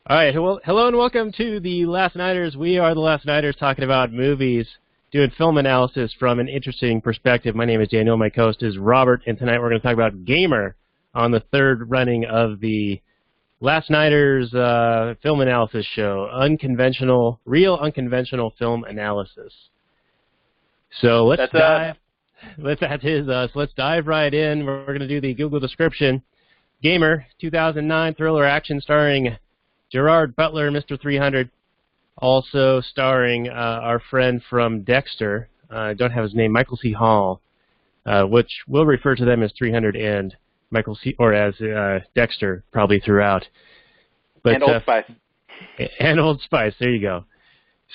All right, well, hello and welcome to the Last Nighters. We are the Last Nighters talking about movies, doing film analysis from an interesting perspective. My name is Daniel, my co-host is Robert, and tonight we're going to talk about Gamer on the third running of the Last Nighters film analysis show, real unconventional film analysis. So let's dive right in. We're going to do the Google description. Gamer, 2009 thriller action starring Gerard Butler, Mr. 300, also starring our friend from Dexter. I don't have his name, Michael C. Hall, which we'll refer to them as 300 and Michael C. or as Dexter probably throughout. But, and Old Spice. And Old Spice. There you go.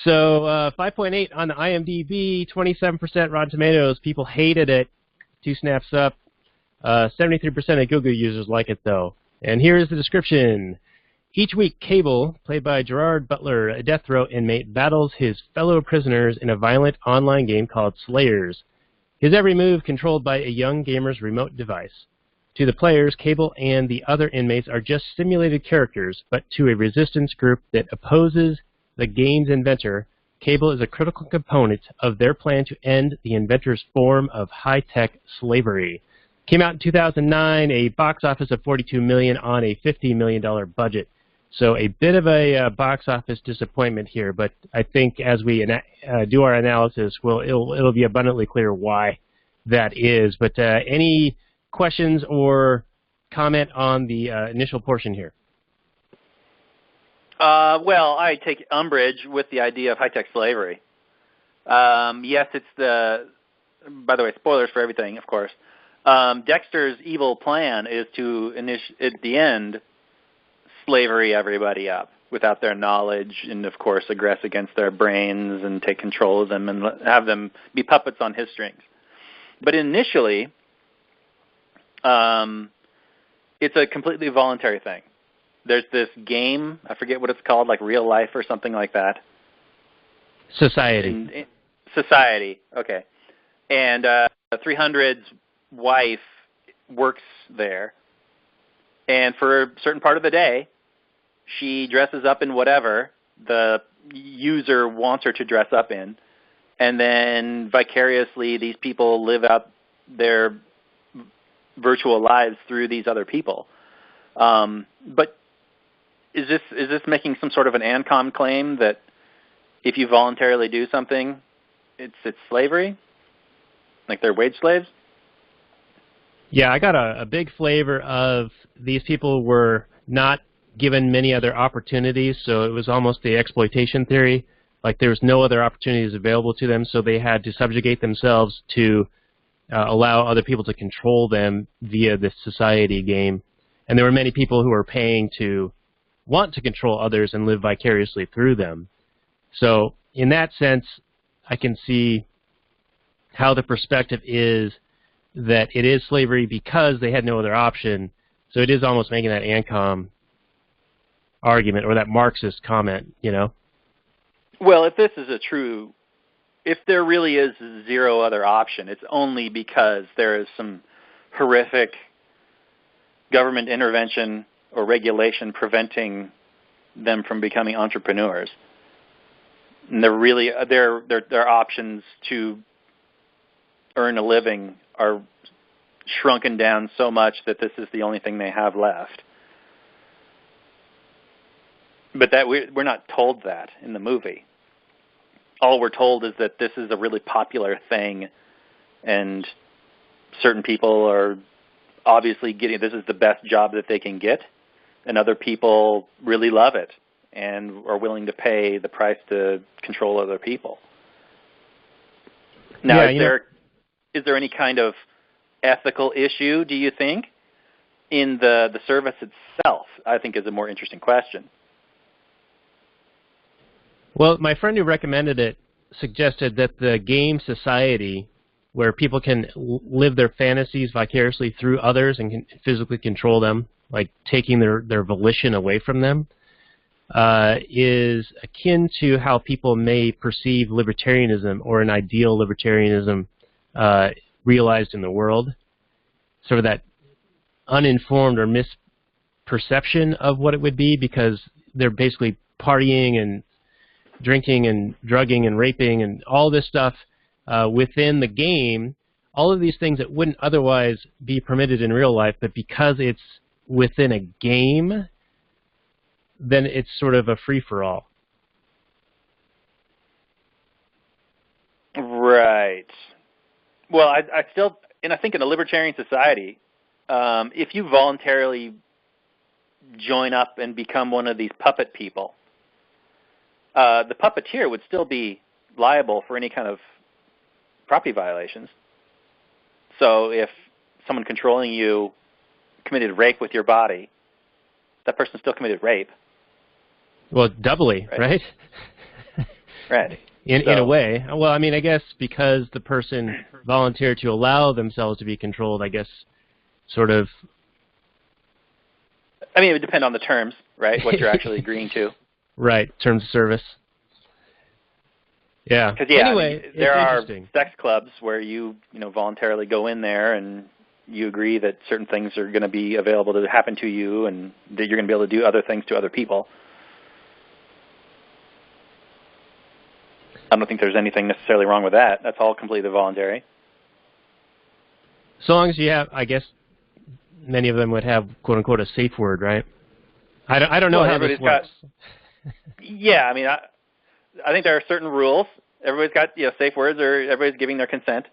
So 5.8 on the IMDb, 27% Rotten Tomatoes. People hated it. 2 snaps up. 73% of Google users like it though. And here is the description. Each week, Cable, played by Gerard Butler, a death row inmate, battles his fellow prisoners in a violent online game called Slayers. His every move controlled by a young gamer's remote device. To the players, Cable and the other inmates are just simulated characters, but to a resistance group that opposes the game's inventor, Cable is a critical component of their plan to end the inventor's form of high-tech slavery. Came out in 2009, a box office of $42 million on a $50 million budget. So a bit of a box office disappointment here, but I think as we do our analysis, it'll be abundantly clear why that is. But any questions or comment on the initial portion here? Well, I take umbrage with the idea of high-tech slavery. Yes, it's by the way, spoilers for everything, of course. Dexter's evil plan is to, at the end, slavery everybody up without their knowledge and, of course, aggress against their brains and take control of them and have them be puppets on his strings. But initially, it's a completely voluntary thing. There's this game, I forget what it's called, like Real Life or something like that. Society. Society, okay. And 300's wife works there. And for a certain part of the day, she dresses up in whatever the user wants her to dress up in. And then vicariously, these people live out their virtual lives through these other people. But is this making some sort of an ANCOM claim that if you voluntarily do something, it's slavery? Like they're wage slaves? Yeah, I got a big flavor of these people were not given many other opportunities, so it was almost the exploitation theory. Like there was no other opportunities available to them, so they had to subjugate themselves to allow other people to control them via this society game. And there were many people who were paying to want to control others and live vicariously through them. So in that sense, I can see how the perspective is that it is slavery because they had no other option. So it is almost making that ANCOM argument or that Marxist comment, you know? Well, if there really is zero other option, it's only because there is some horrific government intervention or regulation preventing them from becoming entrepreneurs. And their options to earn a living are shrunken down so much that this is the only thing they have left. But that we're not told that in the movie. All we're told is that this is a really popular thing, and certain people are obviously this is the best job that they can get, and other people really love it and are willing to pay the price to control other people. Now, is there any kind of ethical issue, do you think, in the service itself? I think is a more interesting question. Well, my friend who recommended it suggested that the game society, where people can live their fantasies vicariously through others and can physically control them, like taking their volition away from them, is akin to how people may perceive libertarianism or an ideal libertarianism realized in the world. Sort of that uninformed or perception of what it would be, because they're basically partying and drinking and drugging and raping and all this stuff within the game. All of these things that wouldn't otherwise be permitted in real life, but because it's within a game, then it's sort of a free-for-all. Right. Well, I still, and I think in a libertarian society, if you voluntarily join up and become one of these puppet people, the puppeteer would still be liable for any kind of property violations. So if someone controlling you committed rape with your body, that person still committed rape. Well, doubly, right? Right. In a way. Well, I mean, I guess because the person volunteered to allow themselves to be controlled, I guess, sort of... I mean, it would depend on the terms, right? What you're actually agreeing to. Right, terms of service. Yeah. Because, anyway, I mean, there are sex clubs where you voluntarily go in there and you agree that certain things are going to be available to happen to you and that you're going to be able to do other things to other people. I don't think there's anything necessarily wrong with that. That's all completely voluntary. So long as you have, I guess, many of them would have, quote-unquote, a safe word, right? I don't know how this works. Yeah, I mean, I think there are certain rules. Everybody's got safe words, or everybody's giving their consent.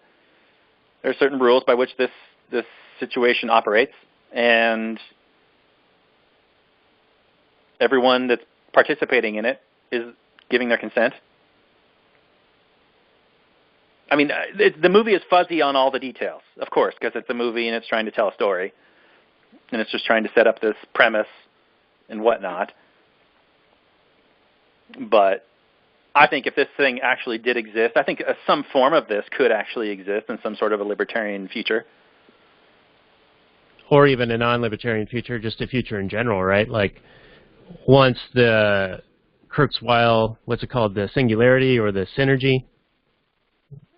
There are certain rules by which this situation operates, and everyone that's participating in it is giving their consent. I mean, the movie is fuzzy on all the details, of course, because it's a movie and it's trying to tell a story, and it's just trying to set up this premise and whatnot. But I think if this thing actually did exist, I think some form of this could actually exist in some sort of a libertarian future. Or even a non-libertarian future, just a future in general, right? Like, once the Kurzweil, what's it called, the singularity or the synergy,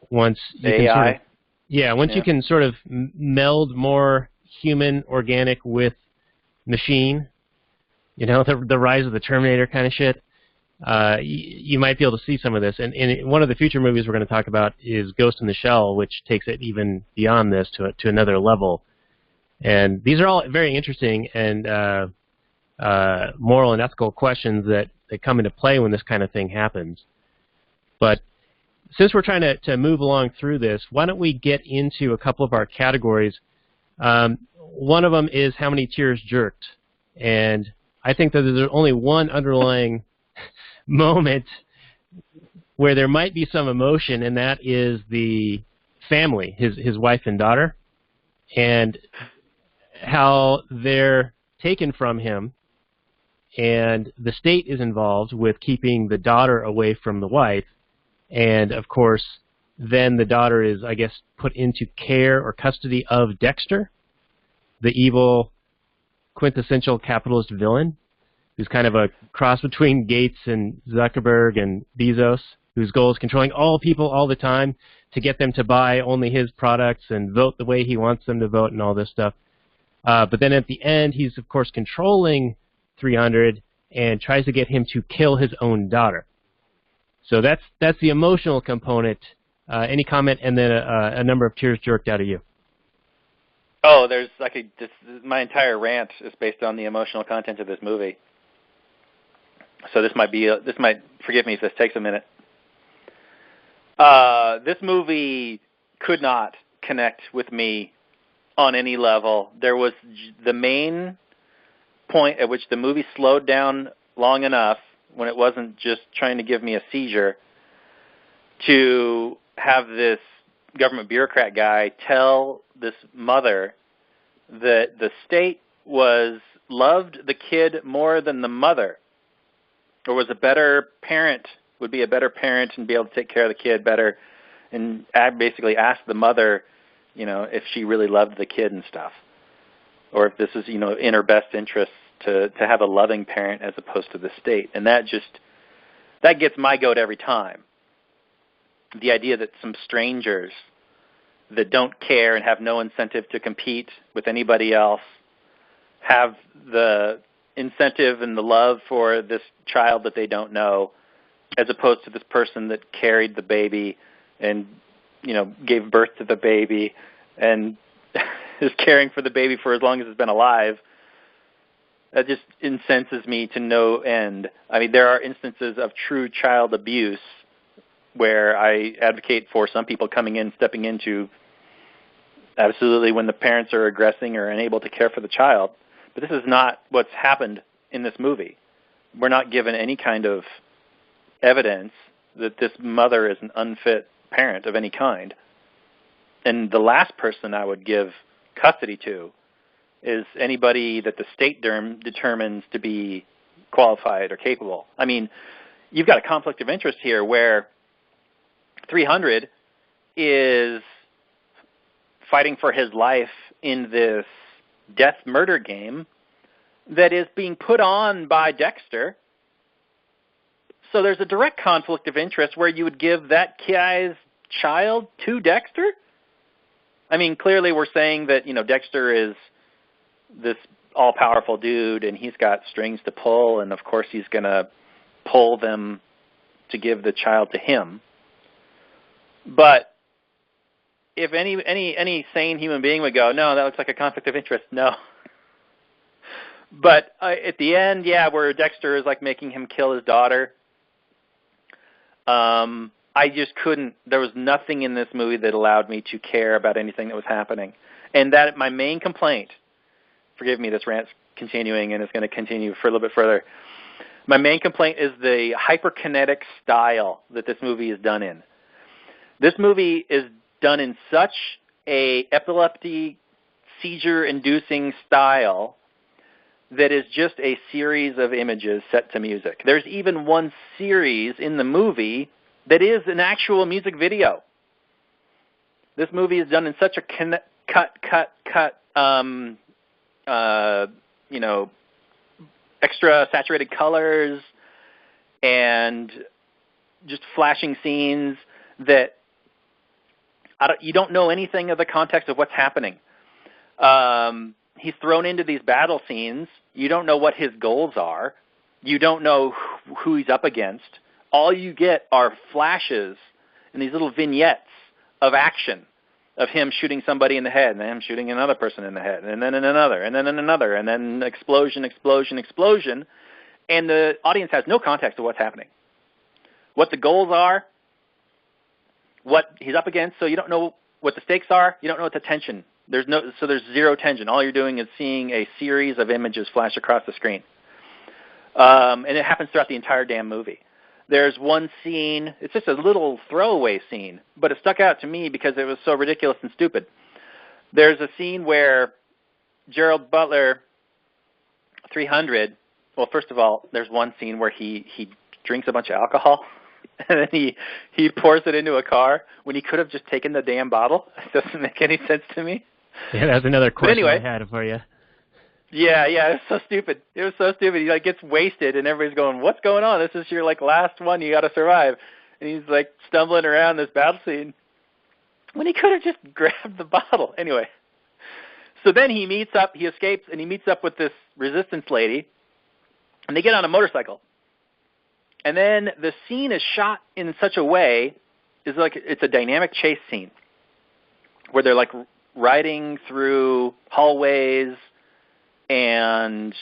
once you AI. can sort of, once you can sort of meld more human, organic with machine, the rise of the Terminator kind of shit, you might be able to see some of this. And one of the future movies we're going to talk about is Ghost in the Shell, which takes it even beyond this to another level. And these are all very interesting and moral and ethical questions that come into play when this kind of thing happens. But since we're trying to move along through this, why don't we get into a couple of our categories. One of them is how many tears jerked. And I think that there's only one underlying moment where there might be some emotion, and that is the family, his wife and daughter, and how they're taken from him, and the state is involved with keeping the daughter away from the wife. And, of course, then the daughter is, I guess, put into care or custody of Dexter, the evil, quintessential capitalist villain, who's kind of a cross between Gates and Zuckerberg and Bezos, whose goal is controlling all people all the time to get them to buy only his products and vote the way he wants them to vote and all this stuff. But then at the end, he's, of course, controlling 300 and tries to get him to kill his own daughter. So that's the emotional component. Any comment, and then a number of tears jerked out of you. Oh, my entire rant is based on the emotional content of this movie. So this might forgive me if this takes a minute. This movie could not connect with me on any level. There was the main point at which the movie slowed down long enough, when it wasn't just trying to give me a seizure, to have this government bureaucrat guy tell this mother that the state loved the kid more than the mother, or was a better parent, would be a better parent and be able to take care of the kid better, and basically ask the mother, if she really loved the kid and stuff, or if this is, in her best interest to have a loving parent as opposed to the state. And that gets my goat every time. The idea that some strangers that don't care and have no incentive to compete with anybody else have the incentive and the love for this child that they don't know, as opposed to this person that carried the baby and, gave birth to the baby and is caring for the baby for as long as it's been alive. That just incenses me to no end. I mean, there are instances of true child abuse where I advocate for some people stepping into absolutely when the parents are aggressing or unable to care for the child. But this is not what's happened in this movie. We're not given any kind of evidence that this mother is an unfit parent of any kind. And the last person I would give custody to is anybody that the state determines to be qualified or capable. I mean, you've got a conflict of interest here where 300 is fighting for his life in this death murder game that is being put on by Dexter. So there's a direct conflict of interest where you would give that guy's child to Dexter? I mean, clearly we're saying that, Dexter is this all-powerful dude and he's got strings to pull, and of course he's going to pull them to give the child to him. But if any sane human being would go, no, that looks like a conflict of interest, no. But at the end, where Dexter is like making him kill his daughter, I just couldn't. There was nothing in this movie that allowed me to care about anything that was happening. And that my main complaint, forgive me, this rant's continuing and it's going to continue for a little bit further. My main complaint is the hyperkinetic style that this movie is done in. This movie is done in such a epilepsy, seizure-inducing style that is just a series of images set to music. There's even one series in the movie that is an actual music video. This movie is done in such a extra saturated colors and just flashing scenes that you don't know anything of the context of what's happening. He's thrown into these battle scenes. You don't know what his goals are. You don't know who he's up against. All you get are flashes and these little vignettes of action, of him shooting somebody in the head, and then him shooting another person in the head, and then another, and then another, and then explosion, explosion, explosion. And the audience has no context of what's happening, what the goals are, what he's up against. So you don't know what the stakes are. You don't know what the tension. There's zero tension. All you're doing is seeing a series of images flash across the screen. And it happens throughout the entire damn movie. There's one scene, it's just a little throwaway scene, but it stuck out to me because it was so ridiculous and stupid. There's a scene where Gerard Butler, 300, well, first of all, there's one scene where he drinks a bunch of alcohol, and then he pours it into a car when he could have just taken the damn bottle. It doesn't make any sense to me. Yeah, that's another question anyway, I had for you. Yeah, it was so stupid. It was so stupid. He gets wasted, and everybody's going, "What's going on? This is your last one. You got to survive." And he's stumbling around this battle scene when he could have just grabbed the bottle. Anyway, so then he escapes, and he meets up with this resistance lady, and they get on a motorcycle. And then the scene is shot in such a way, it's a dynamic chase scene where they're riding through hallways and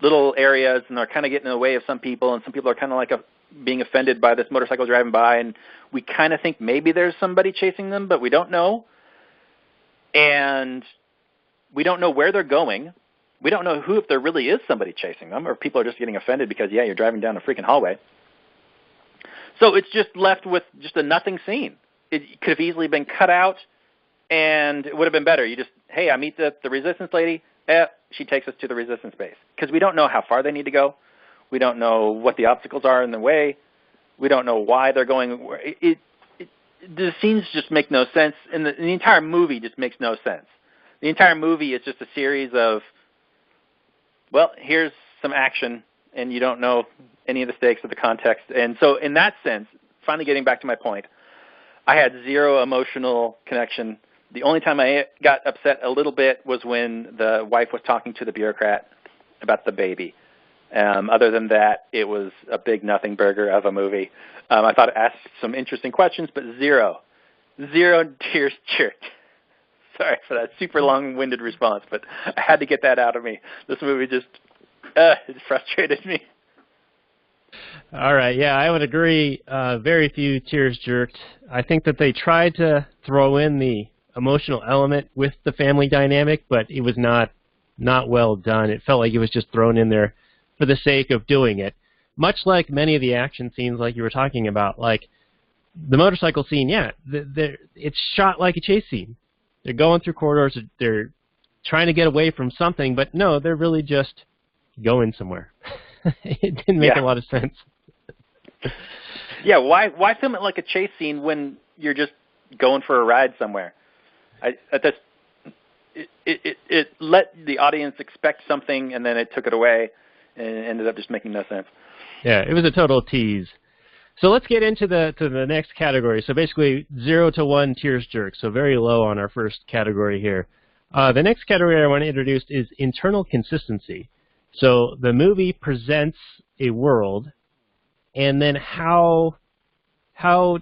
little areas, and they're kind of getting in the way of some people, and some people are kind of being offended by this motorcycle driving by, and we kind of think maybe there's somebody chasing them, but we don't know. And we don't know where they're going. We don't know if there really is somebody chasing them, or people are just getting offended because, you're driving down a freaking hallway. So it's just left with just a nothing scene. It could have easily been cut out, and it would have been better. You just, hey, I meet the resistance lady. She takes us to the resistance base. Because we don't know how far they need to go. We don't know what the obstacles are in the way. We don't know why they're going. The scenes just make no sense. And the entire movie just makes no sense. The entire movie is just a series of, here's some action, and you don't know any of the stakes of the context. And so in that sense, finally getting back to my point, I had zero emotional connection The only time I got upset a little bit was when the wife was talking to the bureaucrat about the baby. Other than that, it was a big nothing burger of a movie. I thought it asked some interesting questions, but zero tears jerked. Sorry for that super long-winded response, but I had to get that out of me. This movie just it frustrated me. All right, yeah, I would agree. Very few tears jerked. I think that they tried to throw in the emotional element with the family dynamic, but it was not well done. It felt like it was just thrown in there for the sake of doing it. Much like many of the action scenes like you were talking about, like the motorcycle scene, yeah, it's shot like a chase scene. They're going through corridors, they're trying to get away from something, but no, they're really just going somewhere. It didn't make a lot of sense. Yeah, why film it like a chase scene when you're just going for a ride somewhere? It let the audience expect something, and then it took it away, and it ended up just making no sense. Yeah, it was a total tease. So let's get into the next category. So basically 0 to 1 tears jerk, so very low on our first category here. The next category I want to introduce is internal consistency. So the movie presents a world, and then how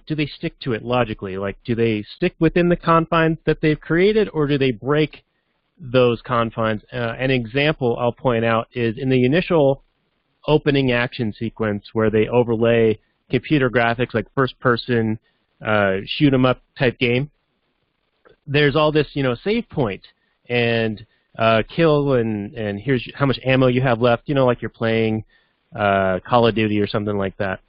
do they stick to it logically? Like, do they stick within the confines that they've created, or do they break those confines? An example I'll point out is in the initial opening action sequence where they overlay computer graphics like first-person shoot 'em up type game. There's all this, save point and kill and here's how much ammo you have left. Like you're playing Call of Duty or something like that.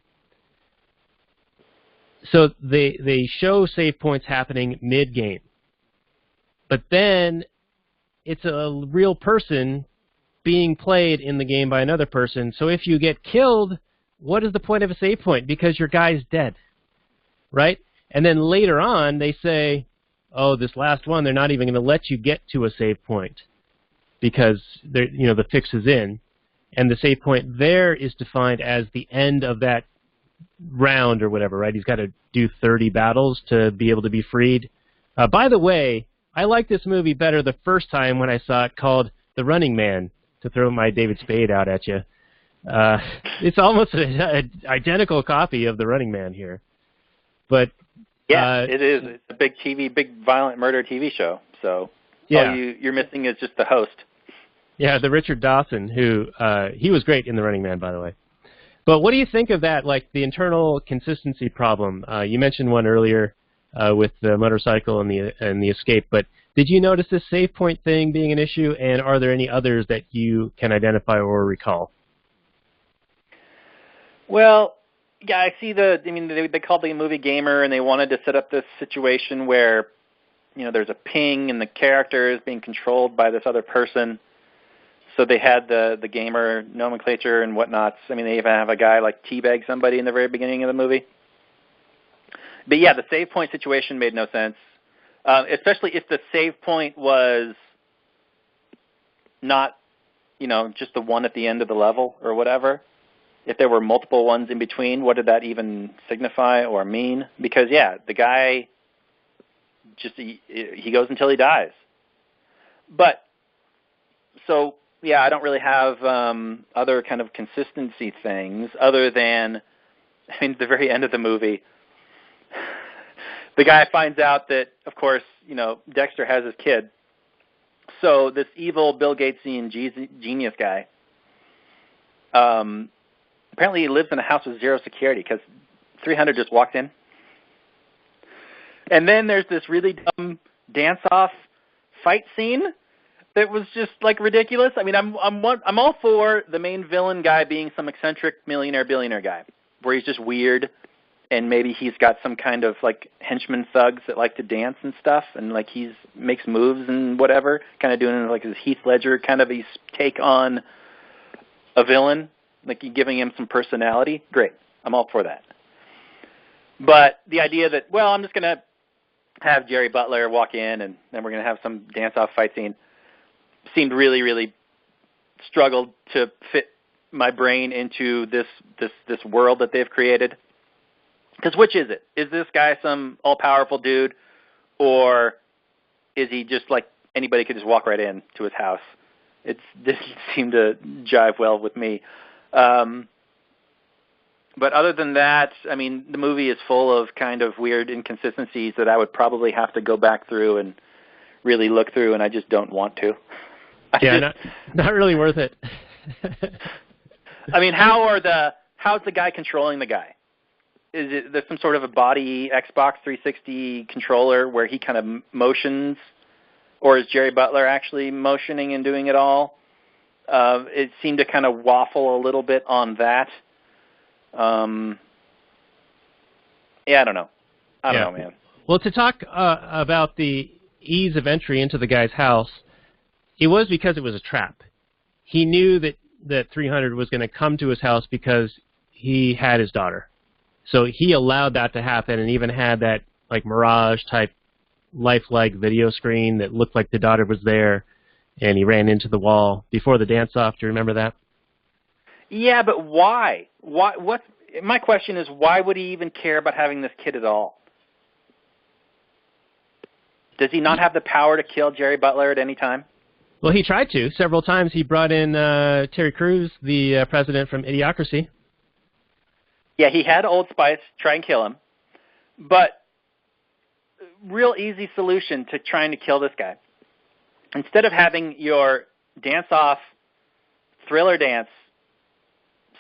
So they show save points happening mid-game. But then it's a real person being played in the game by another person. So if you get killed, what is the point of a save point? Because your guy's dead, right? And then later on, they say, oh, this last one, they're not even going to let you get to a save point because the fix is in. And the save point there is defined as the end of that round or whatever, right? He's got to do 30 battles to be able to be freed. By the way, I liked this movie better the first time when I saw it, called The Running Man, to throw my David Spade out at you. It's almost an identical copy of The Running Man here. But yeah, it is. It's a big violent murder TV show. So all you're missing is just the host. Yeah, the Richard Dawson, who he was great in The Running Man, by the way. But what do you think of that, like the internal consistency problem? You mentioned one earlier with the motorcycle and the escape, but did you notice this save point thing being an issue, and are there any others that you can identify or recall? Well, yeah, I see they called the movie gamer, and they wanted to set up this situation where, there's a ping and the character is being controlled by this other person. So they had the gamer nomenclature and whatnots. I mean, they even have a guy like teabag somebody in the very beginning of the movie. But yeah, the save point situation made no sense, especially if the save point was not, just the one at the end of the level or whatever. If there were multiple ones in between, what did that even signify or mean? Because, yeah, the guy just, he goes until he dies. But, so, yeah, I don't really have other kind of consistency things other than, at the very end of the movie, the guy finds out that, of course, Dexter has his kid. So this evil Bill Gatesian genius guy, apparently he lives in a house with zero security because 300 just walked in. And then there's this really dumb dance-off fight scene that was just like ridiculous. I mean, I'm all for the main villain guy being some eccentric millionaire billionaire guy, where he's just weird, and maybe he's got some kind of like henchman thugs that like to dance and stuff, and like he's makes moves and whatever, kind of doing like his Heath Ledger kind of his take on a villain, like giving him some personality. Great, I'm all for that. But the idea that, well, I'm just gonna have Gerard Butler walk in, and then we're gonna have some dance-off fight scene, seemed really, really struggled to fit my brain into this world that they've created. Because which is it? Is this guy some all-powerful dude, or is he just like anybody could just walk right in to his house? It didn't seem to jive well with me. But other than that, I mean, the movie is full of kind of weird inconsistencies that I would probably have to go back through and really look through, and I just don't want to. Not really worth it. I mean, how's the guy controlling the guy? Is it there's some sort of a body Xbox 360 controller where he kind of motions, or is Jerry Butler actually motioning and doing it all? It seemed to kind of waffle a little bit on that. I don't know. I don't know, man. Well, to talk about the ease of entry into the guy's house, it was because it was a trap. He knew that 300 was going to come to his house because he had his daughter. So he allowed that to happen and even had that like Mirage-type lifelike video screen that looked like the daughter was there, and he ran into the wall before the dance-off. Do you remember that? Yeah, but why? My question is, why would he even care about having this kid at all? Does he not have the power to kill Jerry Butler at any time? Well, he tried to. Several times he brought in Terry Crews, the president from Idiocracy. Yeah, he had Old Spice try and kill him. But real easy solution to trying to kill this guy. Instead of having your dance-off thriller dance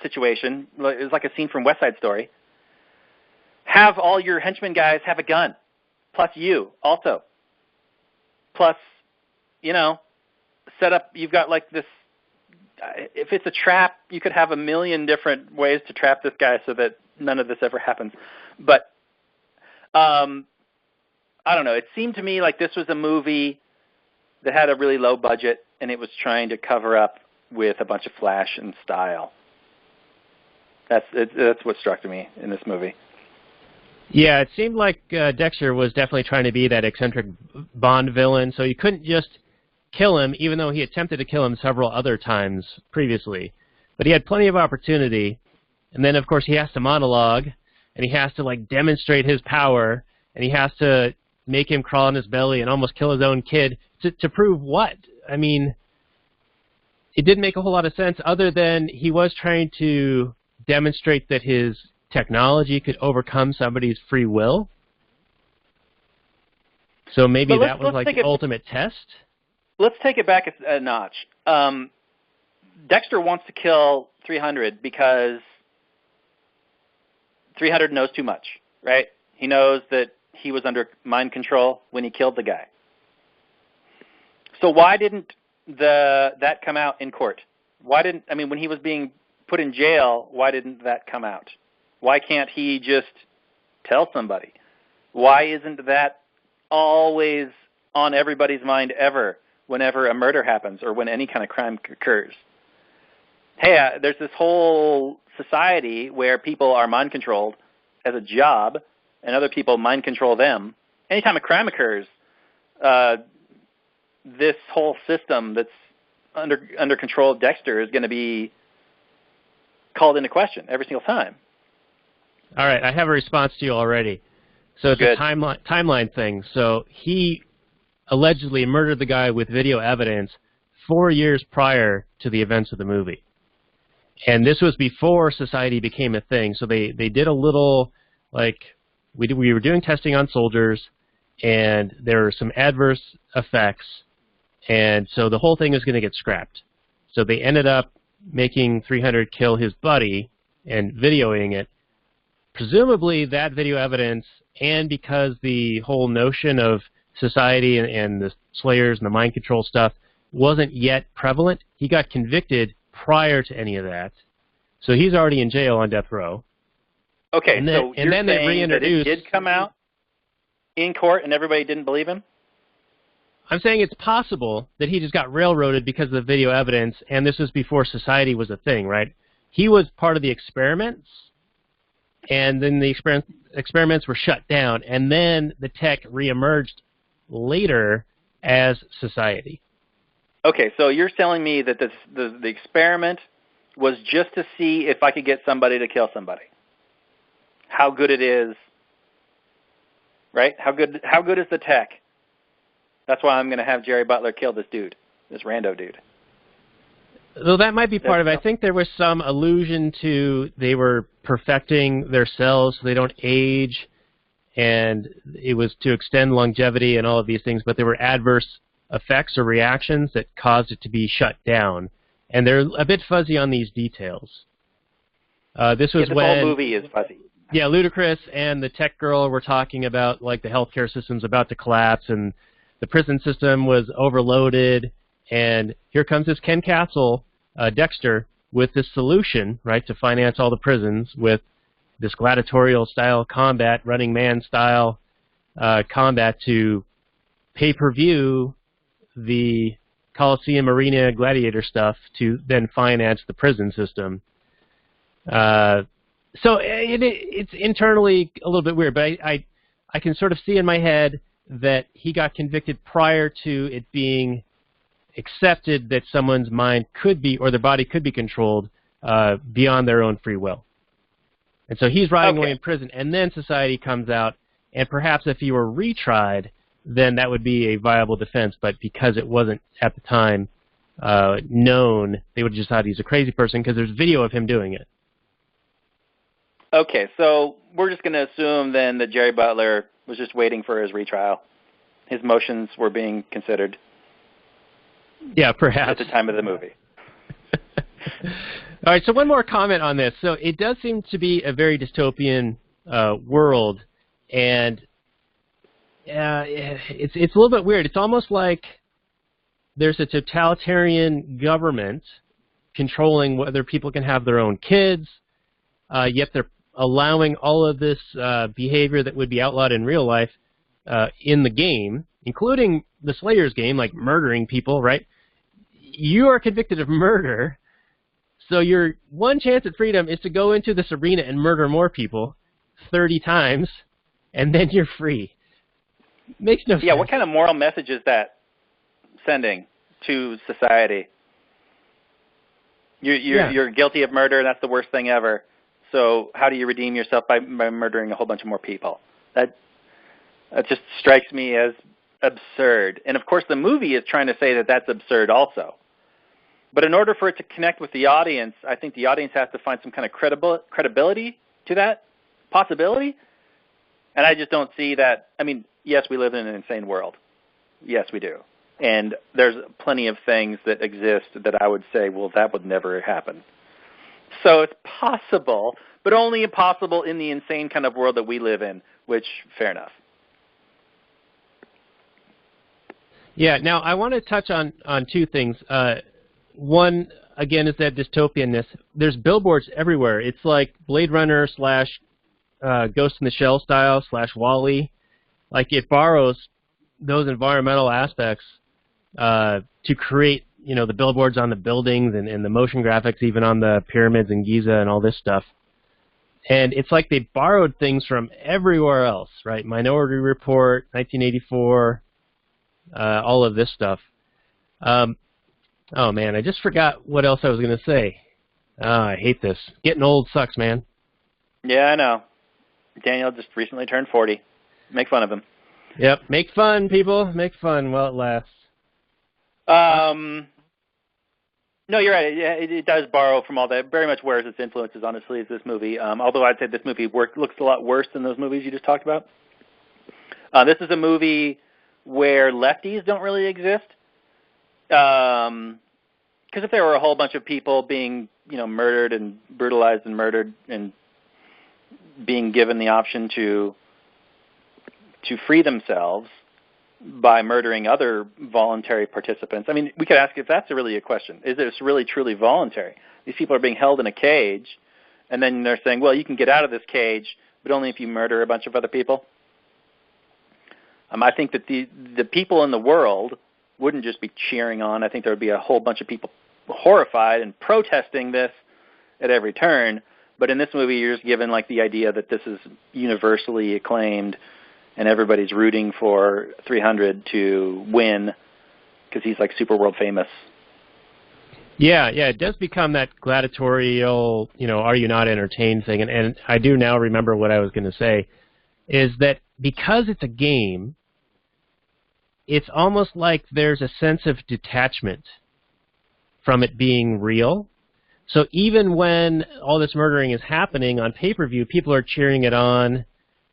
situation, it was like a scene from West Side Story, have all your henchmen guys have a gun, plus you also. Plus, set up, you've got like this, if it's a trap, you could have a million different ways to trap this guy so that none of this ever happens. But, I don't know, it seemed to me like this was a movie that had a really low budget and it was trying to cover up with a bunch of flash and style. That's what struck me in this movie. Yeah, it seemed like Dexter was definitely trying to be that eccentric Bond villain, so you couldn't just kill him, even though he attempted to kill him several other times previously. But he had plenty of opportunity, and then, of course, he has to monologue, and he has to, like, demonstrate his power, and he has to make him crawl on his belly and almost kill his own kid. To prove what? I mean, it didn't make a whole lot of sense, other than he was trying to demonstrate that his technology could overcome somebody's free will. So maybe that was like the ultimate test? Let's take it back a notch. Dexter wants to kill 300 because 300 knows too much, right? He knows that he was under mind control when he killed the guy. So why didn't that come out in court? When he was being put in jail, why didn't that come out? Why can't he just tell somebody? Why isn't that always on everybody's mind ever whenever a murder happens or when any kind of crime occurs? Hey, there's this whole society where people are mind-controlled as a job and other people mind-control them. Anytime a crime occurs, this whole system that's under control of Dexter is going to be called into question every single time. All right, I have a response to you already. So it's a timeline thing. So he allegedly murdered the guy with video evidence 4 years prior to the events of the movie. And this was before society became a thing. So they did a little, like, we were doing testing on soldiers, and there were some adverse effects, and so the whole thing is going to get scrapped. So they ended up making 300 kill his buddy and videoing it. Presumably that video evidence, and because the whole notion of society and the slayers and the mind control stuff wasn't yet prevalent, he got convicted prior to any of that. So he's already in jail on death row. Okay, and then, so you're saying they reintroduced, that it did come out in court and everybody didn't believe him? I'm saying it's possible that he just got railroaded because of the video evidence, and this was before society was a thing, right? He was part of the experiments, and then the experiments were shut down, and then the tech reemerged later as society. Okay, so you're telling me that the experiment was just to see if I could get somebody to kill somebody. How good it is, right? How good is the tech? That's why I'm going to have Jerry Butler kill this dude, this rando dude. Though that might be part of it. I think there was some allusion to they were perfecting their cells so they don't age, and it was to extend longevity and all of these things, but there were adverse effects or reactions that caused it to be shut down. And they're a bit fuzzy on these details. This was when... the whole movie is fuzzy. Yeah, Ludacris and the tech girl were talking about, like, the healthcare system's about to collapse, and the prison system was overloaded, and here comes this Castle Dexter with this solution, right, to finance all the prisons with this gladiatorial-style combat, Running Man-style combat to pay-per-view the Coliseum Arena Gladiator stuff to then finance the prison system. So it's internally a little bit weird, but I can sort of see in my head that he got convicted prior to it being accepted that someone's mind could be, or their body could be controlled beyond their own free will. And so he's rotting away in prison, and then society comes out, and perhaps if he were retried, then that would be a viable defense. But because it wasn't at the time known, they would have just thought he's a crazy person because there's video of him doing it. Okay, so we're just going to assume then that Jerry Butler was just waiting for his retrial. His motions were being considered. Yeah, perhaps. At the time of the movie. All right, so one more comment on this. So it does seem to be a very dystopian world, and it's a little bit weird. It's almost like there's a totalitarian government controlling whether people can have their own kids, yet they're allowing all of this behavior that would be outlawed in real life in the game, including the Slayer's game, like murdering people, right? You are convicted of murder, so your one chance at freedom is to go into this arena and murder more people 30 times, and then you're free. Makes no sense. Yeah, what kind of moral message is that sending to society? You're guilty of murder, and that's the worst thing ever. So how do you redeem yourself by murdering a whole bunch of more people? That just strikes me as absurd. And, of course, the movie is trying to say that that's absurd also. But in order for it to connect with the audience, I think the audience has to find some kind of credibility to that possibility. And I just don't see that. I mean, yes, we live in an insane world. Yes, we do. And there's plenty of things that exist that I would say, well, that would never happen. So it's possible, but only possible in the insane kind of world that we live in, which, fair enough. Yeah, now I want to touch on two things. One, again, is that dystopianness. There's billboards everywhere. It's like Blade Runner / Ghost in the Shell style / WALL-E. Like, it borrows those environmental aspects to create, you know, the billboards on the buildings and the motion graphics even on the pyramids in Giza and all this stuff. And it's like they borrowed things from everywhere else, right? Minority Report, 1984, all of this stuff. Oh, man, I just forgot what else I was going to say. Oh, I hate this. Getting old sucks, man. Yeah, I know. Daniel just recently turned 40. Make fun of him. Yep, make fun, people. Make fun while it lasts. No, you're right. Yeah, it does borrow from all that. Very much wears its influences on its sleeves, this movie. Although I'd say this movie looks a lot worse than those movies you just talked about. This is a movie where lefties don't really exist. Because if there were a whole bunch of people being, you know, murdered and brutalized and murdered and being given the option to free themselves by murdering other voluntary participants. I mean, we could ask if that's really a question. Is this really truly voluntary? These people are being held in a cage, and then they're saying, well, you can get out of this cage, but only if you murder a bunch of other people. I think that the people in the world wouldn't just be cheering on. I think there would be a whole bunch of people horrified and protesting this at every turn. But in this movie, you're just given like the idea that this is universally acclaimed and everybody's rooting for 300 to win because he's like super world famous. Yeah, it does become that gladiatorial, you know, are you not entertained thing. And I do now remember what I was going to say, is that because it's a game, it's almost like there's a sense of detachment from it being real. So even when all this murdering is happening on pay-per-view, people are cheering it on.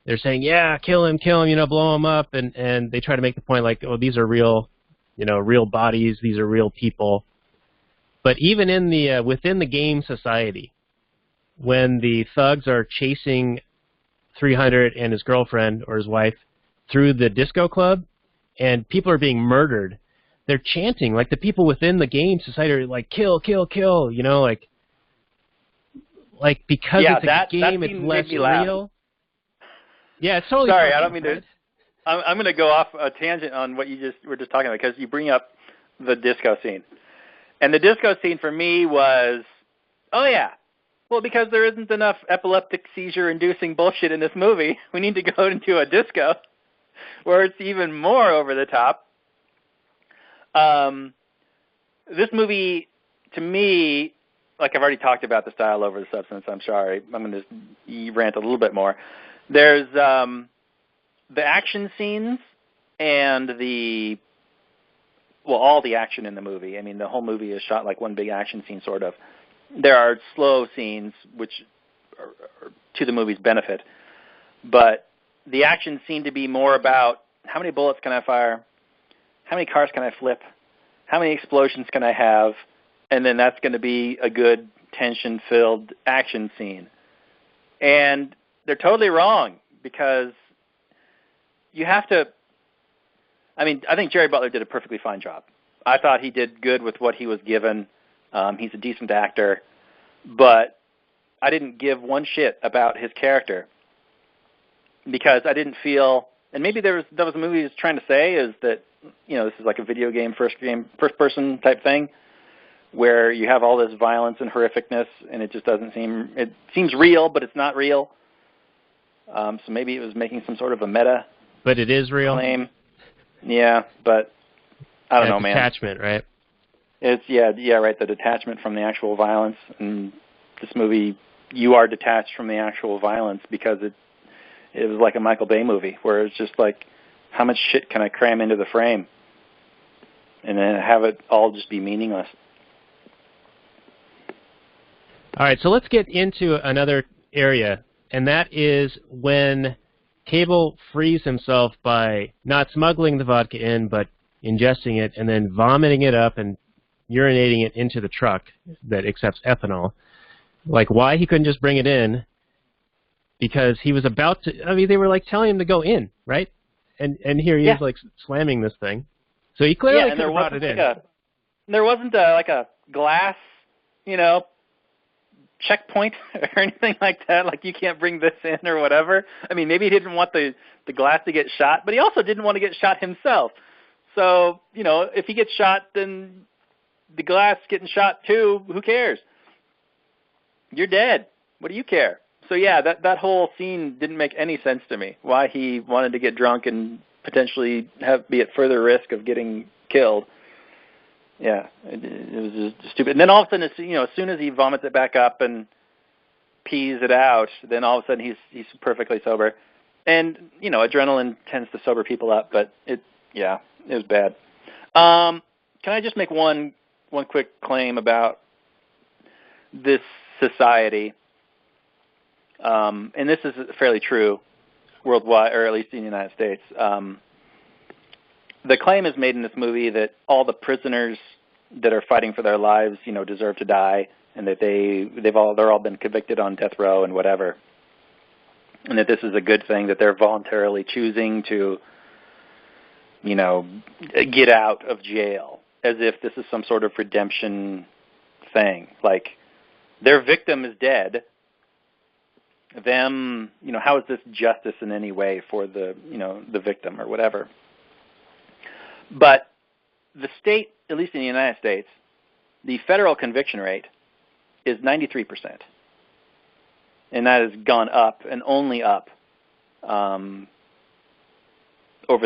They're saying, yeah, kill him, blow him up. And they try to make the point like, oh, these are real, real bodies. These are real people. But even in the within the game society, when the thugs are chasing 300 and his girlfriend or his wife through the disco club, and people are being murdered, they're chanting, like the people within the game society are like, kill, kill, kill, like because it's a game, it's less real. Yeah, it's totally. Sorry, I don't mean to. I'm going to go off a tangent on what you were just talking about, because you bring up the disco scene. And the disco scene for me was, oh yeah, well, because there isn't enough epileptic seizure-inducing bullshit in this movie, we need to go into a disco where it's even more over the top. This movie, to me, like I've already talked about the style over the substance, I'm sorry. I'm going to rant a little bit more. There's the action scenes and all the action in the movie. I mean, the whole movie is shot like one big action scene, sort of. There are slow scenes, which are to the movie's benefit. But the action seemed to be more about how many bullets can I fire, how many cars can I flip, how many explosions can I have, and then that's going to be a good tension-filled action scene. And they're totally wrong, because you have to... I mean, I think Gerard Butler did a perfectly fine job. I thought he did good with what he was given. He's a decent actor. But I didn't give one shit about his character, because I didn't feel... And maybe that was a movie he was trying to say, is that, this is like a video game, first-person type thing, where you have all this violence and horrificness, and it just doesn't seem... It seems real, but it's not real. So maybe it was making some sort of a meta... But it is real? ...claim. Yeah, but I don't know, man. Detachment, right? It's, right, the detachment from the actual violence. And this movie, you are detached from the actual violence, because it was like a Michael Bay movie, where it's just like, how much shit can I cram into the frame? And then have it all just be meaningless. All right, so let's get into another area, and that is when Cable frees himself by not smuggling the vodka in, but ingesting it and then vomiting it up and urinating it into the truck that accepts ethanol. Like, why he couldn't just bring it in? Because he was about to... I mean, they were like telling him to go in, right? And here he is like slamming this thing. So he clearly could have brought it in. There wasn't like a glass, checkpoint or anything like that, like you can't bring this in or whatever. I mean, maybe he didn't want the glass to get shot, but he also didn't want to get shot himself. So, if he gets shot, then the glass getting shot too, who cares? You're dead. What do you care? So yeah, that whole scene didn't make any sense to me. Why he wanted to get drunk and potentially be at further risk of getting killed. Yeah, it was just stupid. And then all of a sudden, as soon as he vomits it back up and pees it out, then all of a sudden he's perfectly sober. And adrenaline tends to sober people up, but it was bad. Can I just make one quick claim about this society? And this is fairly true worldwide, or at least in the United States. The claim is made in this movie that all the prisoners that are fighting for their lives, deserve to die, and that they're all been convicted on death row and whatever, and that this is a good thing, that they're voluntarily choosing to, get out of jail, as if this is some sort of redemption thing. Like, their victim is dead. Them, how is this justice in any way for the victim or whatever? But the state, at least in the United States, the federal conviction rate is 93%. And that has gone up, and only up, over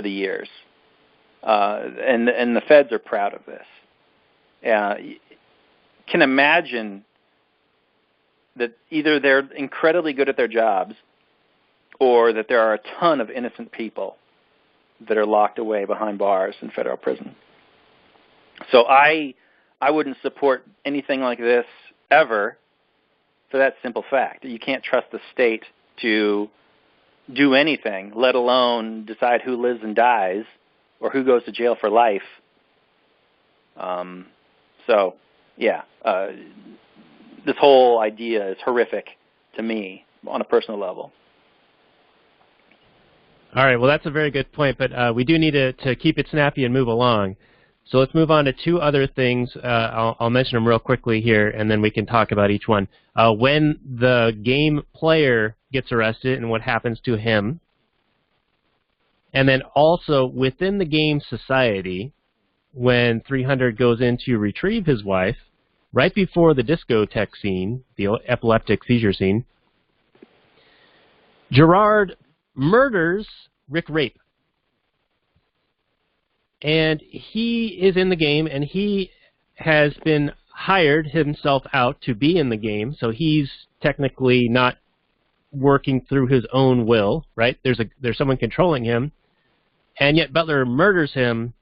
the years. And the feds are proud of this. Can imagine that either they're incredibly good at their jobs, or that there are a ton of innocent people that are locked away behind bars in federal prison. So I wouldn't support anything like this ever for that simple fact. You can't trust the state to do anything, let alone decide who lives and dies or who goes to jail for life. This whole idea is horrific to me on a personal level. All right, well, that's a very good point, but we do need to keep it snappy and move along. So let's move on to two other things. I'll mention them real quickly here, and then we can talk about each one. When the game player gets arrested and what happens to him. And then also within the game society, when 300 goes in to retrieve his wife, right before the discotheque scene, the epileptic seizure scene, Gerard murders Rick Rape. And he is in the game, and he has been hired himself out to be in the game, so he's technically not working through his own will, right? There's someone controlling him, and yet Butler murders him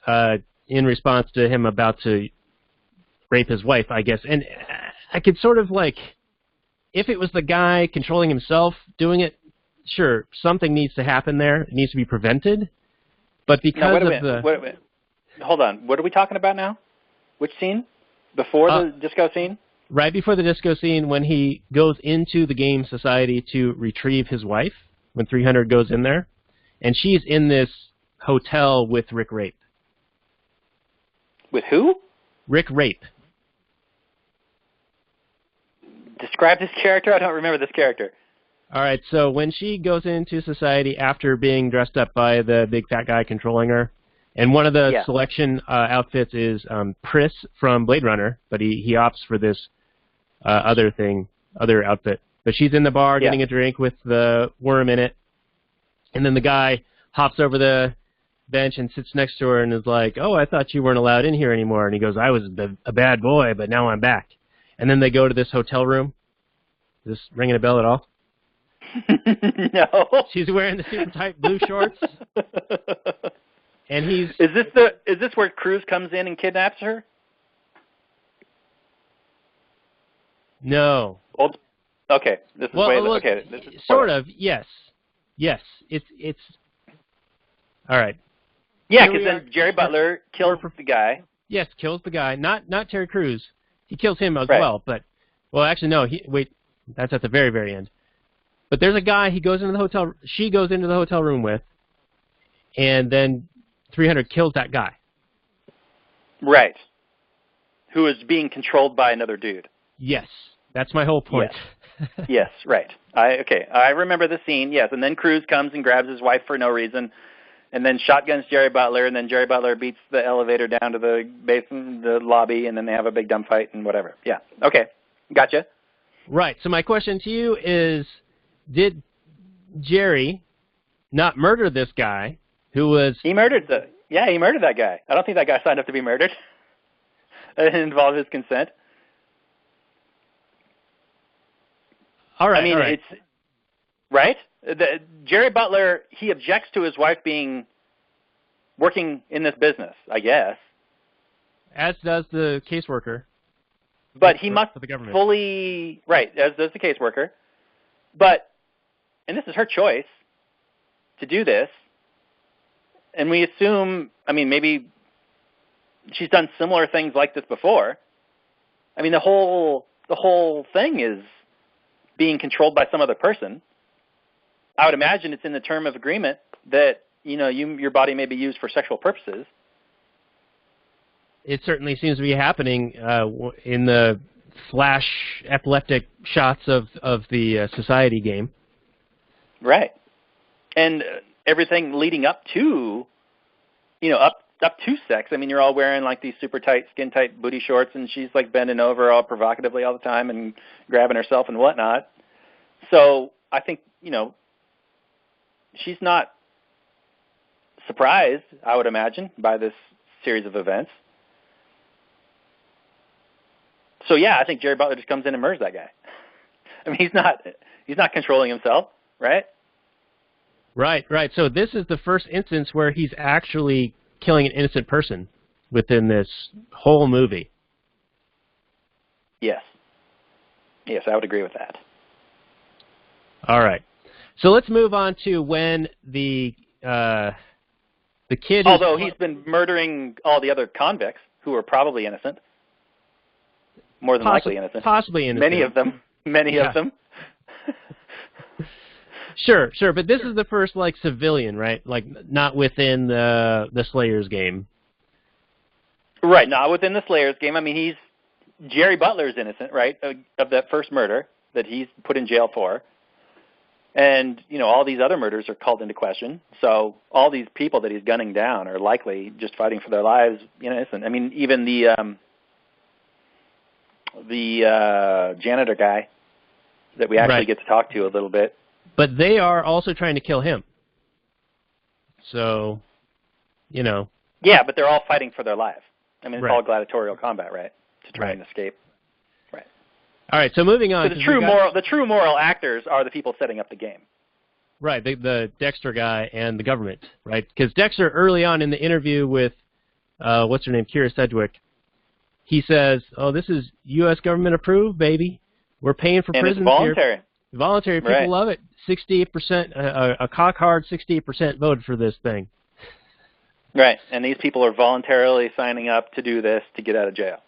in response to him about to rape his wife, I guess. And I could sort of like, if it was the guy controlling himself doing it, sure, something needs to happen there. It needs to be prevented. But because wait a minute. Hold on. What are we talking about now? Which scene? Before the disco scene? Right before the disco scene, when he goes into the game society to retrieve his wife, when 300 goes in there, and she's in this hotel with Rick Rape. With who? Rick Rape. Describe this character? I don't remember this character. All right, so when she goes into society after being dressed up by the big fat guy controlling her, and one of the selection outfits is Pris from Blade Runner, but he opts for this other outfit. But she's in the bar getting a drink with the worm in it, and then the guy hops over the bench and sits next to her and is like, "Oh, I thought you weren't allowed in here anymore." And he goes, "I was a bad boy, but now I'm back." And then they go to this hotel room. Is this ringing a bell at all? No. She's wearing the super tight blue shorts. And he's... Is this where Cruz comes in and kidnaps her? No. Okay. This is okay. This is sort of. Yes. Yes. It's all right. Yeah, because then Jerry Butler kills the guy. Yes, kills the guy. Not Terry Crews. He kills him as well. But actually no. That's at the very, very end. But there's a guy he goes into the hotel. She goes into the hotel room with, and then 300 kills that guy. Right. Who is being controlled by another dude. Yes, that's my whole point. Yes, yes, right. I remember the scene. Yes, and then Cruz comes and grabs his wife for no reason, and then shotguns Jerry Butler, and then Jerry Butler beats the elevator down to the basement, the lobby, and then they have a big dumb fight and whatever. Yeah. Okay. Gotcha. Right. So my question to you is, did Jerry not murder this guy who was... He murdered that guy. I don't think that guy signed up to be murdered. It didn't involve his consent. All right, it's... Right? Jerry Butler, he objects to his wife working in this business, I guess. As does the caseworker. But he must fully... Right, as does the caseworker. But... And this is her choice to do this. And we assume, maybe she's done similar things like this before. The whole thing is being controlled by some other person. I would imagine it's in the term of agreement that, your body may be used for sexual purposes. It certainly seems to be happening in the flash epileptic shots of the society game. Right. And everything leading up to, up to sex. You're all wearing like these super tight, skin tight booty shorts, and she's like bending over all provocatively all the time and grabbing herself and whatnot. So I think, she's not surprised, I would imagine, by this series of events. So yeah, I think Jerry Butler just comes in and murders that guy. He's not controlling himself. Right? Right, right. So this is the first instance where he's actually killing an innocent person within this whole movie. Yes. Yes, I would agree with that. All right. So let's move on to when the kid. Although he's been murdering all the other convicts who are probably innocent, more than likely innocent. Possibly innocent. Many of them. Many of them. Sure, sure. But this is the first like civilian, right? Like not within the Slayers game. Right, not within the Slayers game. I mean, Gerard Butler's innocent, right, of that first murder that he's put in jail for. And, you know, all these other murders are called into question. So all these people that he's gunning down are likely just fighting for their lives, innocent. I mean, even the janitor guy that we actually get to talk to a little bit. But they are also trying to kill him. So, you know. Yeah, but they're all fighting for their lives. I mean, it's all gladiatorial combat, right, to try and escape. Right. All right, so moving on. So the true moral actors are the people setting up the game. Right, the Dexter guy and the government, right? Because Dexter, early on in the interview with, what's her name, Kira Sedgwick, he says, oh, this is U.S. government approved, baby. We're paying for prisons it's voluntary. Here. Voluntary. People love it. 68%, a cock-hard 68% voted for this thing. Right, and these people are voluntarily signing up to do this to get out of jail.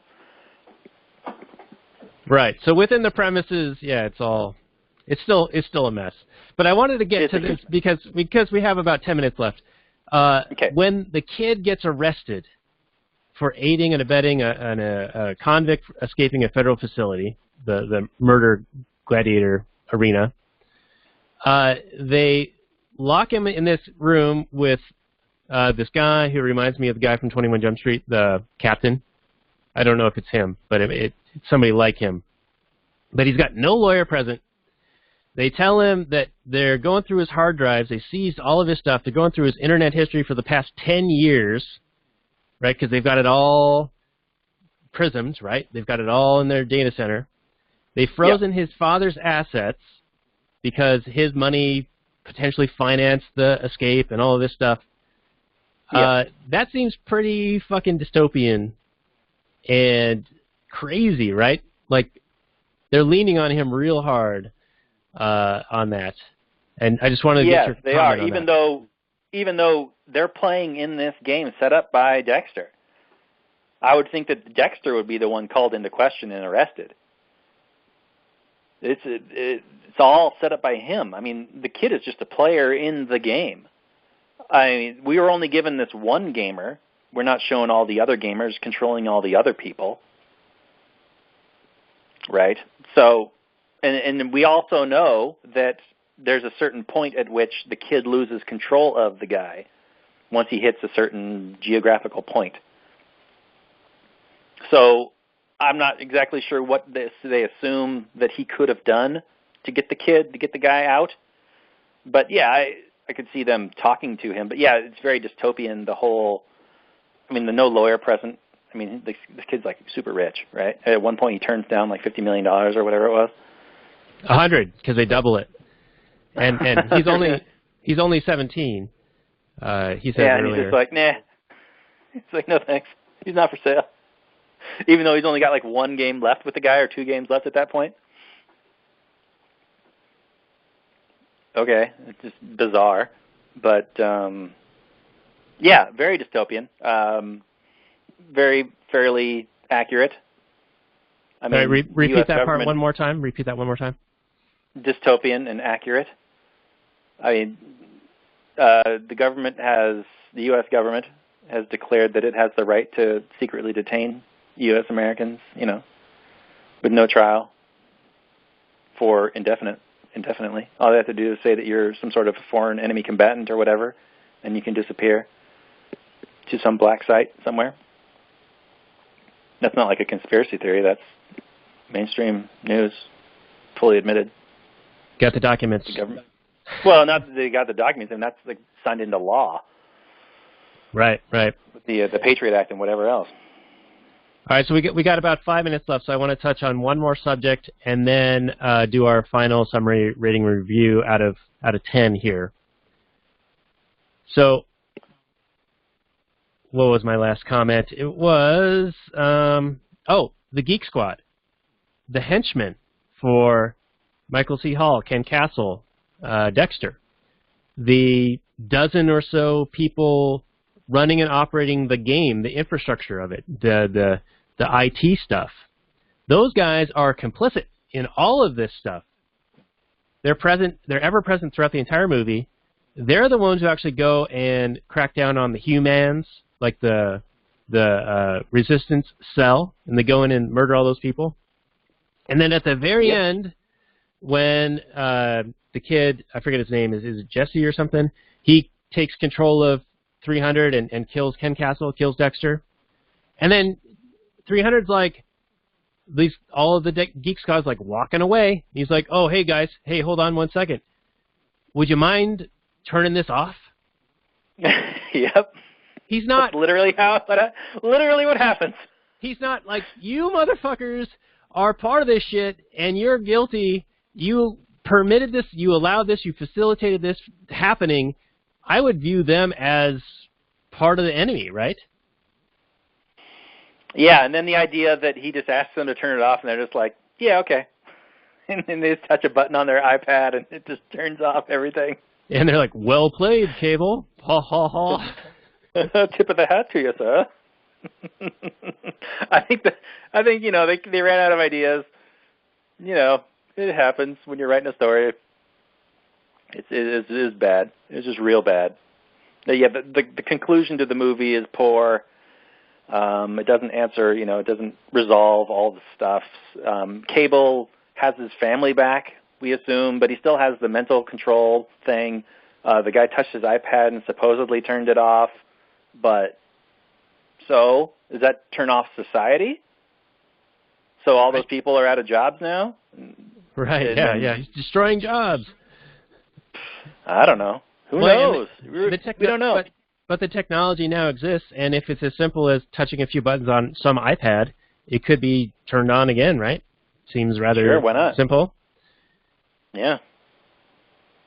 Right. So within the premises, yeah, it's still a mess. But I wanted to get to this because we have about 10 minutes left. When the kid gets arrested for aiding and abetting a convict escaping a federal facility, the murder gladiator arena, they lock him in this room with this guy who reminds me of the guy from 21 Jump Street, the captain. I don't know if it's him, but it's somebody like him. But he's got no lawyer present. They tell him that they're going through his hard drives. They seized all of his stuff. They're going through his internet history for the past 10 years, right, because they've got it all prismed, right? They've got it all in their data center. They've frozen his father's assets because his money potentially financed the escape and all of this stuff. That seems pretty fucking dystopian and crazy, right? Like, they're leaning on him real hard on that. And I just wanted to get your comment they are, on even though they're playing in this game set up by Dexter. I would think that Dexter would be the one called into question and arrested. It's all set up by him. I mean, the kid is just a player in the game. I mean, we were only given this one gamer. We're not showing all the other gamers controlling all the other people. Right? So, and we also know that there's a certain point at which the kid loses control of the guy once he hits a certain geographical point. So, I'm not exactly sure what they assume that he could have done to get the guy out. But yeah, I could see them talking to him. But yeah, it's very dystopian, the whole, I mean, the no lawyer present. I mean, the kid's like super rich, right? At one point he turns down like $50 million or whatever it was. 100, because they double it. And he's only 17. He said earlier. And he's just like, nah. He's like, no thanks. He's not for sale. Even though he's only got like one game left with the guy or 2 games left at that point. Okay, it's just bizarre. But, yeah, very dystopian. Very fairly accurate. I mean, repeat that part one more time. Repeat that one more time. Dystopian and accurate. I mean, the U.S. government has declared that it has the right to secretly detain U.S. Americans, with no trial for indefinitely. All they have to do is say that you're some sort of foreign enemy combatant or whatever, and you can disappear to some black site somewhere. That's not like a conspiracy theory. That's mainstream news, fully admitted. Got the documents. The government. Well, not that they got the documents, and that's like signed into law. Right. With the Patriot Act and whatever else. All right, so we got about 5 minutes left, so I want to touch on one more subject and then do our final summary rating review out of 10 here. So, what was my last comment? It was, the Geek Squad. The henchmen for Michael C. Hall, Ken Castle, Dexter. The dozen or so people running and operating the game, the infrastructure of it, the IT stuff. Those guys are complicit in all of this stuff. They're present. They're ever present throughout the entire movie. They're the ones who actually go and crack down on the humans, like the resistance cell, and they go in and murder all those people. And then at the very end, when the kid, I forget his name, is it Jesse or something? He takes control of 300 and kills Ken Castle, kills Dexter. And then 300's like, all of the Geek Squad's like walking away. He's like, oh, hey guys, hey, hold on 1 second. Would you mind turning this off? Yep. He's not. That's literally what happens. He's not like, you motherfuckers are part of this shit and you're guilty. You permitted this, you allowed this, you facilitated this happening. I would view them as part of the enemy, right? Yeah, and then the idea that he just asks them to turn it off, and they're just like, yeah, okay. And then they just touch a button on their iPad, and it just turns off everything. And they're like, well played, Cable. Ha, ha, ha. Tip of the hat to you, sir. I think they ran out of ideas. You know, it happens when you're writing a story. It is bad. It's just real bad. Yeah, the conclusion to the movie is poor. It doesn't answer, it doesn't resolve all the stuff. Cable has his family back, we assume, but he still has the mental control thing. The guy touched his iPad and supposedly turned it off. But, so, does that turn off society? So all those people are out of jobs now? Right, yeah. He's destroying jobs. I don't know. Who knows? We don't know. But the technology now exists, and if it's as simple as touching a few buttons on some iPad, it could be turned on again, right? Seems rather why not? simple. Yeah.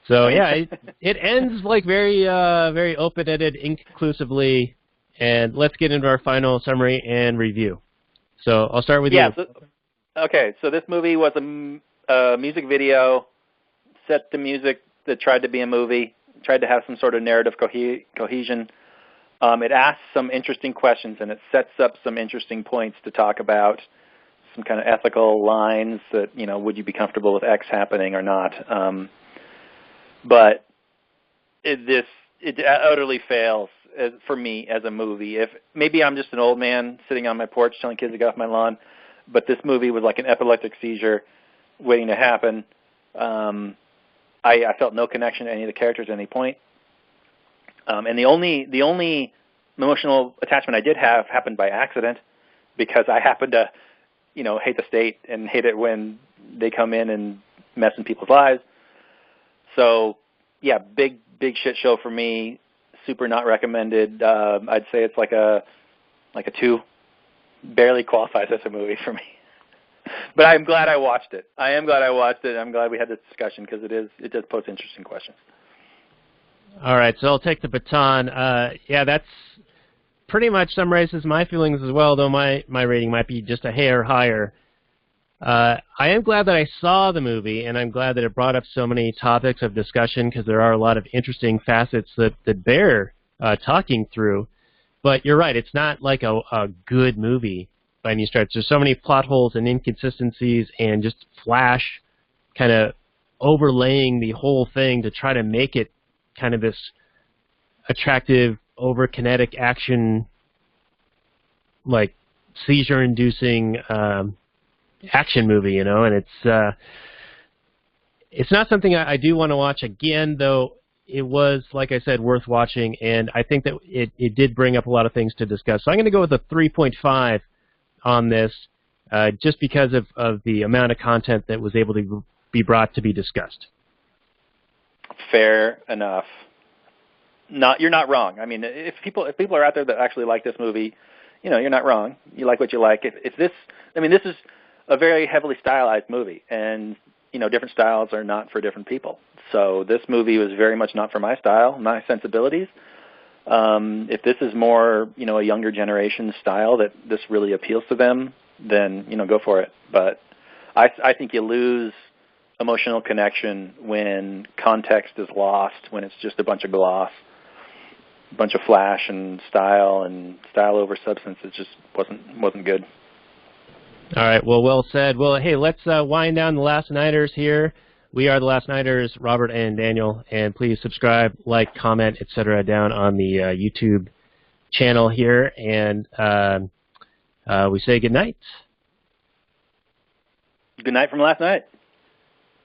So yeah, it ends like very very open-ended, inconclusively, and let's get into our final summary and review. So I'll start with you. So this movie was a music video set to music that tried to be a movie. Tried to have some sort of narrative cohesion. It asks some interesting questions, and it sets up some interesting points to talk about, some kind of ethical lines that, would you be comfortable with X happening or not? But it utterly fails for me as a movie. If maybe I'm just an old man sitting on my porch telling kids to get off my lawn, but this movie was like an epileptic seizure waiting to happen. I felt no connection to any of the characters at any point. And the only emotional attachment I did have happened by accident, because I happened to, hate the state and hate it when they come in and mess in people's lives. So, yeah, big shit show for me. Super not recommended. I'd say it's like a 2. Barely qualifies as a movie for me. But I'm glad I watched it. I'm glad we had this discussion, because it does pose interesting questions. All right, so I'll take the baton. That's pretty much summarizes my feelings as well, though my rating might be just a hair higher. I am glad that I saw the movie, and I'm glad that it brought up so many topics of discussion, because there are a lot of interesting facets that bear talking through. But you're right, it's not like a good movie by any stretch. There's so many plot holes and inconsistencies and just flash kind of overlaying the whole thing to try to make it kind of this attractive, over-kinetic action, like seizure-inducing action movie, and it's not something I do want to watch again, though it was, like I said, worth watching, and I think that it did bring up a lot of things to discuss. So I'm going to go with a 3.5 on this, just because of the amount of content that was able to be brought to be discussed. Fair enough. You're not wrong. I mean, if people are out there that actually like this movie, you're not wrong. You like what you like. This is a very heavily stylized movie, and different styles are not for different people. So this movie was very much not for my style, my sensibilities. If this is more, a younger generation style that this really appeals to them, then, go for it. But I think you lose emotional connection when context is lost, when it's just a bunch of gloss, a bunch of flash and style over substance. It just wasn't good. All right, well said. Well, hey, let's wind down the Last Nighters here. We are the Last Nighters, Robert and Daniel, and please subscribe, like, comment, etc. down on the YouTube channel here, and we say good night. Good night from last night.